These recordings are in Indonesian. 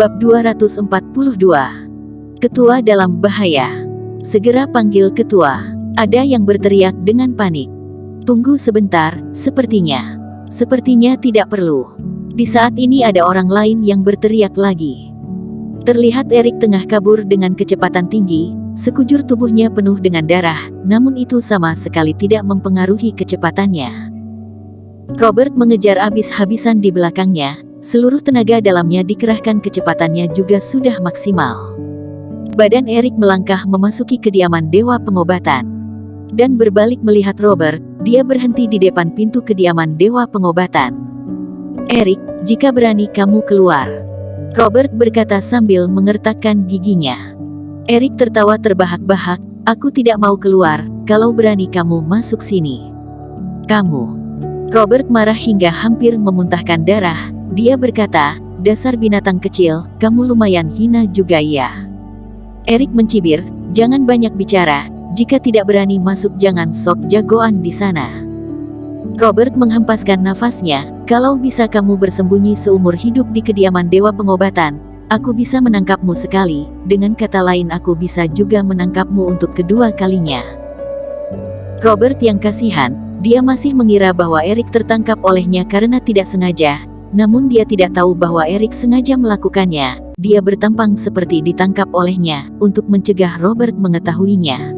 Bab 242. Ketua dalam bahaya. Segera panggil ketua. Ada yang berteriak dengan panik. Tunggu sebentar, sepertinya tidak perlu. Di saat ini ada orang lain yang berteriak lagi. Terlihat Erik tengah kabur dengan kecepatan tinggi, sekujur tubuhnya penuh dengan darah, namun itu sama sekali tidak mempengaruhi kecepatannya. Robert mengejar habis-habisan di belakangnya, seluruh tenaga dalamnya dikerahkan, kecepatannya juga sudah maksimal. Badan Erik melangkah memasuki kediaman Dewa Pengobatan. Dan berbalik melihat Robert, dia berhenti di depan pintu kediaman Dewa Pengobatan. "Erik, jika berani kamu keluar," Robert berkata sambil mengertakkan giginya. Erik tertawa terbahak-bahak, "Aku tidak mau keluar, kalau berani kamu masuk sini." "Kamu..." Robert marah hingga hampir memuntahkan darah. Dia berkata, "Dasar binatang kecil, kamu lumayan hina juga ya." Erik mencibir, "Jangan banyak bicara, jika tidak berani masuk jangan sok jagoan di sana." Robert menghempaskan nafasnya, "Kalau bisa kamu bersembunyi seumur hidup di kediaman Dewa Pengobatan, aku bisa menangkapmu sekali, dengan kata lain aku bisa juga menangkapmu untuk kedua kalinya." Robert yang kasihan, dia masih mengira bahwa Erik tertangkap olehnya karena tidak sengaja. Namun dia tidak tahu bahwa Erik sengaja melakukannya. Dia bertampang seperti ditangkap olehnya, untuk mencegah Robert mengetahuinya.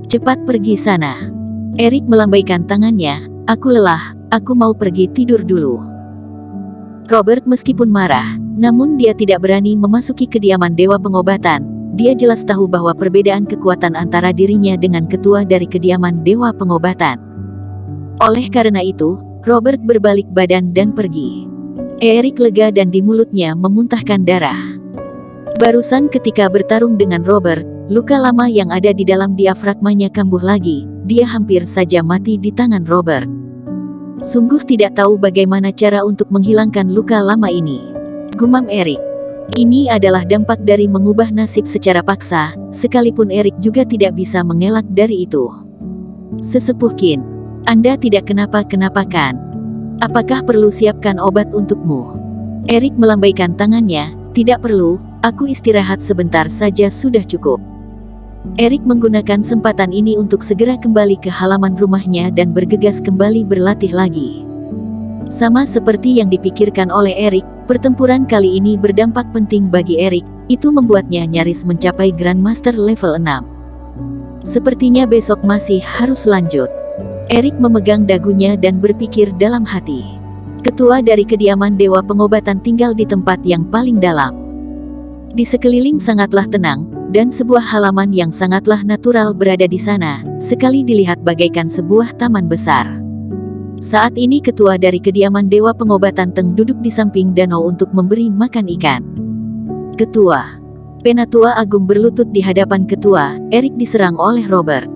"Cepat pergi sana." Erik melambaikan tangannya, "Aku lelah, aku mau pergi tidur dulu." Robert meskipun marah, namun dia tidak berani memasuki kediaman Dewa Pengobatan. Dia jelas tahu bahwa perbedaan kekuatan antara dirinya dengan ketua dari kediaman Dewa Pengobatan. Oleh karena itu, Robert berbalik badan dan pergi. Erik lega dan di mulutnya memuntahkan darah. Barusan ketika bertarung dengan Robert, luka lama yang ada di dalam diafragmanya kambuh lagi. Dia hampir saja mati di tangan Robert. Sungguh tidak tahu bagaimana cara untuk menghilangkan luka lama ini, gumam Erik. Ini adalah dampak dari mengubah nasib secara paksa, sekalipun Erik juga tidak bisa mengelak dari itu. "Sesepuh Qin, Anda tidak kenapa-kenapa kan? Apakah perlu siapkan obat untukmu?" Erik melambaikan tangannya, "Tidak perlu, aku istirahat sebentar saja sudah cukup." Erik menggunakan kesempatan ini untuk segera kembali ke halaman rumahnya dan bergegas kembali berlatih lagi. Sama seperti yang dipikirkan oleh Erik, pertempuran kali ini berdampak penting bagi Erik, itu membuatnya nyaris mencapai Grandmaster level 6. Sepertinya besok masih harus lanjut. Erik memegang dagunya dan berpikir dalam hati. Ketua dari kediaman Dewa Pengobatan tinggal di tempat yang paling dalam. Di sekeliling sangatlah tenang, dan sebuah halaman yang sangatlah natural berada di sana, sekali dilihat bagaikan sebuah taman besar. Saat ini ketua dari kediaman Dewa Pengobatan tengah duduk di samping danau untuk memberi makan ikan. "Ketua." Penatua Agung berlutut di hadapan ketua. Erik diserang oleh Robert.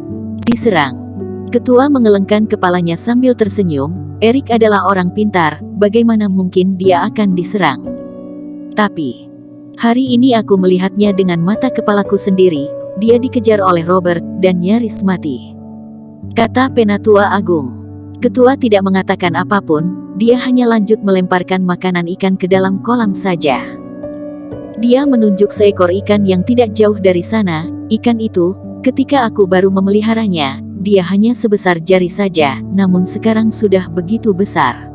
"Diserang?" Ketua mengelengkan kepalanya sambil tersenyum. Erik adalah orang pintar, bagaimana mungkin dia akan diserang? "Tapi hari ini aku melihatnya dengan mata kepalaku sendiri, dia dikejar oleh Robert dan nyaris mati," kata Penatua Agung. Ketua tidak mengatakan apapun, dia hanya lanjut melemparkan makanan ikan ke dalam kolam saja. Dia menunjuk seekor ikan yang tidak jauh dari sana. "Ikan itu, ketika aku baru memeliharanya, dia hanya sebesar jari saja, namun sekarang sudah begitu besar."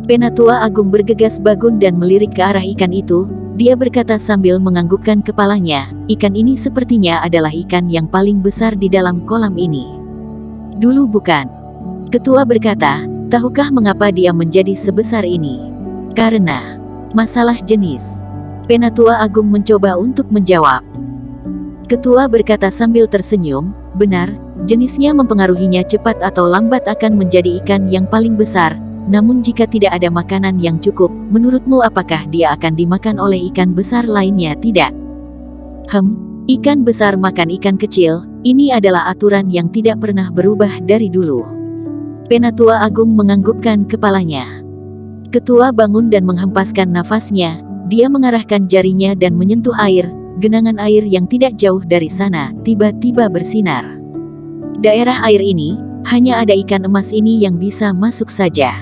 Penatua Agung bergegas bangun dan melirik ke arah ikan itu. Dia berkata sambil menganggukkan kepalanya, "Ikan ini sepertinya adalah ikan yang paling besar di dalam kolam ini." "Dulu bukan?" Ketua berkata, "Tahukah mengapa dia menjadi sebesar ini?" "Karena masalah jenis." Penatua Agung mencoba untuk menjawab. Ketua berkata sambil tersenyum, "Benar, jenisnya mempengaruhinya, cepat atau lambat akan menjadi ikan yang paling besar. Namun jika tidak ada makanan yang cukup, menurutmu apakah dia akan dimakan oleh ikan besar lainnya? Tidak." Ikan besar makan ikan kecil, ini adalah aturan yang tidak pernah berubah dari dulu." Penatua Agung menganggukkan kepalanya. Ketua bangun dan menghempaskan nafasnya. Dia mengarahkan jarinya dan menyentuh air. Genangan air yang tidak jauh dari sana tiba-tiba bersinar. Daerah air ini, hanya ada ikan emas ini yang bisa masuk saja.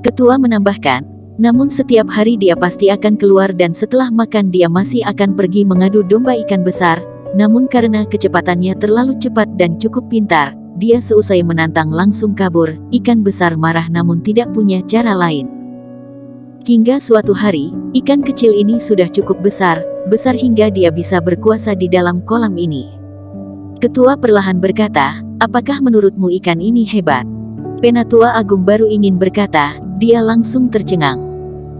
Ketua menambahkan, Namun setiap hari dia pasti akan keluar dan setelah makan dia masih akan pergi mengadu domba ikan besar. Namun karena kecepatannya terlalu cepat dan cukup pintar, dia seusai menantang langsung kabur. Ikan besar marah namun tidak punya cara lain. Hingga suatu hari, ikan kecil ini sudah cukup besar hingga dia bisa berkuasa di dalam kolam ini. Ketua perlahan berkata, "Apakah menurutmu ikan ini hebat?" Penatua Agung baru ingin berkata, dia langsung tercengang.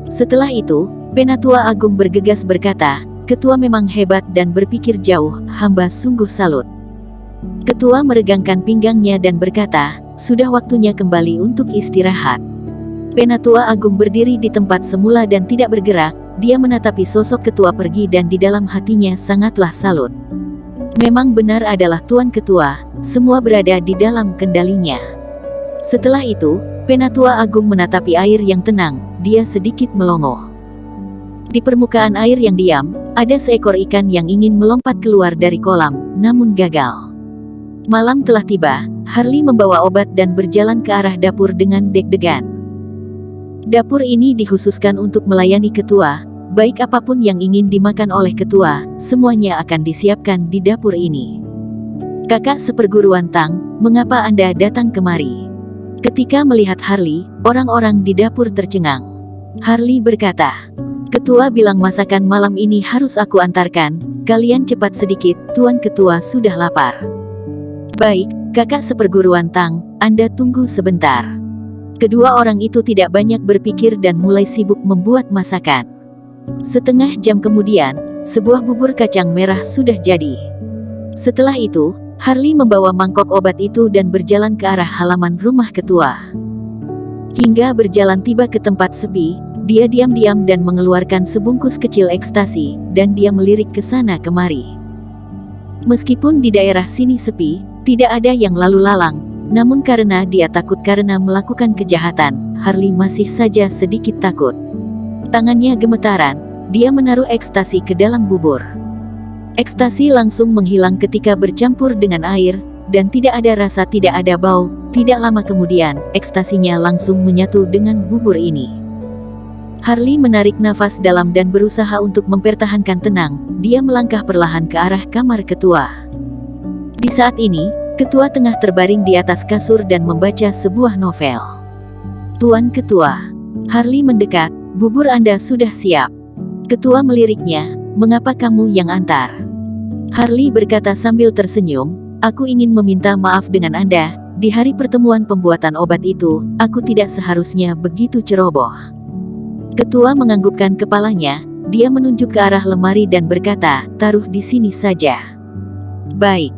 Setelah itu, Penatua Agung bergegas berkata, "Ketua memang hebat dan berpikir jauh, hamba sungguh salut." Ketua meregangkan pinggangnya dan berkata, "Sudah waktunya kembali untuk istirahat." Penatua Agung berdiri di tempat semula dan tidak bergerak. Dia menatapi sosok ketua pergi dan di dalam hatinya sangatlah salut. Memang benar adalah Tuan Ketua, semua berada di dalam kendalinya. Setelah itu, Penatua Agung menatapi air yang tenang, dia sedikit melongo. Di permukaan air yang diam, ada seekor ikan yang ingin melompat keluar dari kolam, namun gagal. Malam telah tiba, Harley membawa obat dan berjalan ke arah dapur dengan deg-degan. Dapur ini dikhususkan untuk melayani ketua, baik apapun yang ingin dimakan oleh ketua, semuanya akan disiapkan di dapur ini. "Kakak seperguruan Tang, mengapa Anda datang kemari?" Ketika melihat Harley, orang-orang di dapur tercengang. Harley berkata, "Ketua bilang masakan malam ini harus aku antarkan, kalian cepat sedikit, Tuan Ketua sudah lapar." "Baik, kakak seperguruan Tang, Anda tunggu sebentar." Kedua orang itu tidak banyak berpikir dan mulai sibuk membuat masakan. Setengah jam kemudian, sebuah bubur kacang merah sudah jadi. Setelah itu, Harley membawa mangkok obat itu dan berjalan ke arah halaman rumah ketua. Hingga berjalan tiba ke tempat sepi, dia diam-diam dan mengeluarkan sebungkus kecil ekstasi, dan dia melirik ke sana kemari. Meskipun di daerah sini sepi, tidak ada yang lalu lalang, namun karena dia takut karena melakukan kejahatan, Harley masih saja sedikit takut. Tangannya gemetaran, dia menaruh ekstasi ke dalam bubur. Ekstasi langsung menghilang ketika bercampur dengan air, dan tidak ada rasa, tidak ada bau. Tidak lama kemudian, ekstasinya langsung menyatu dengan bubur ini. Harley menarik nafas dalam dan berusaha untuk mempertahankan tenang. Dia melangkah perlahan ke arah kamar ketua. Di saat ini, ketua tengah terbaring di atas kasur dan membaca sebuah novel. "Tuan Ketua." Harley mendekat, "Bubur Anda sudah siap." Ketua meliriknya, "Mengapa kamu yang antar?" Harley berkata sambil tersenyum, "Aku ingin meminta maaf dengan Anda. Di hari pertemuan pembuatan obat itu, aku tidak seharusnya begitu ceroboh." Ketua menganggukkan kepalanya, dia menunjuk ke arah lemari dan berkata, "Taruh di sini saja." "Baik."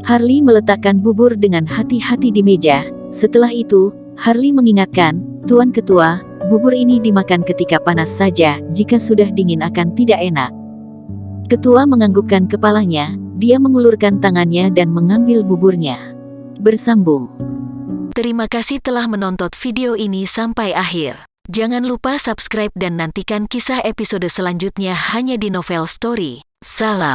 Harley meletakkan bubur dengan hati-hati di meja. Setelah itu, Harley mengingatkan, "Tuan Ketua, bubur ini dimakan ketika panas saja, jika sudah dingin akan tidak enak." Ketua menganggukkan kepalanya, dia mengulurkan tangannya dan mengambil buburnya. Bersambung. Terima kasih telah menonton video ini sampai akhir. Jangan lupa subscribe dan nantikan kisah episode selanjutnya hanya di Novel Story. Salam.